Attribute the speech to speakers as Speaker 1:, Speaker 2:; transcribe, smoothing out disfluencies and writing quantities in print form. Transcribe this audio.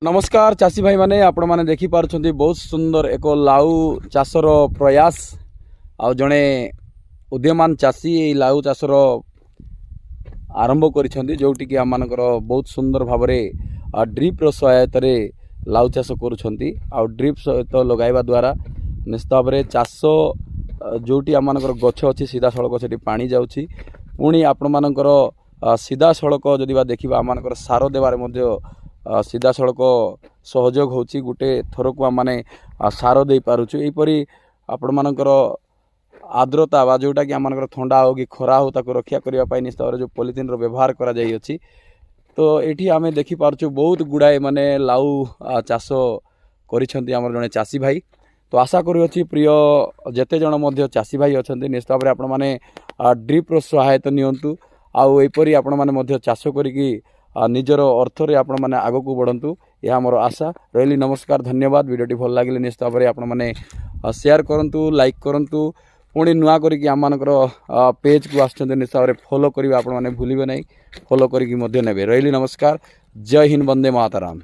Speaker 1: नमस्कार चाषी भाई माने आपण माने देखि पारुछंती बहुत सुंदर एक लाउ चाषर प्रयास आ जड़े उद्यमान चाषी लाउ चाषर आरंभ करिसेंती जोटी कि आम मानकर बहुत सुंदर भाव ड्रिप रो सहायता रे लाउ चाष करुछंती आ ड्रिप सहित लगाइबा द्वारा निश्चित भाव में चाष जोटी आम मानकर गछ अच्छी सीधा सड़क से पानी जाउछि पुणी आपण मानकर सीधा सड़क जदि बा देखिबा आम मानकर सार देबारे मध्य सीधा सड़क सहयोग होची गोटे थर को आम सार दे पारुछु एपरी आपण मानकर आर्द्रता बा जोटा कि आम थंडा हो कि खरा हो ताको रक्षा करने निश्चित भाव जो पॉलिथीन रो व्यवहार करा जाई अछि। तो एठी आमे देखि पारुछु बहुत गुड़ाए माने लाउ चाष करिसेंती हमर जने चाषी भाई। तो आशा करूँ प्रिय जेते जन मध्य चाषी भाई अच्छा निश्चित भाव में आपण मैंने ड्रिप रो सहायता नियंतु आउ एपरी आपण मैंने मध्य चाष करिकी निजर अर्थ रे आपण मैंने आग को बढ़ंतु यह मोर आशा रही। नमस्कार धन्यवाद। वीडियोटी भल लगे निश्चित भाव में आपण मैंने शेयर करंतु लाइक करंतु पुणी नुआ करिकी आम मानकर पेज को आछंते निश्चित भाव में फॉलो करिवे आपण मैंने भूलिबे नहीं फॉलो करिकी मध्य नेबे। रही नमस्कार। जय हिंद। वंदे मातरम।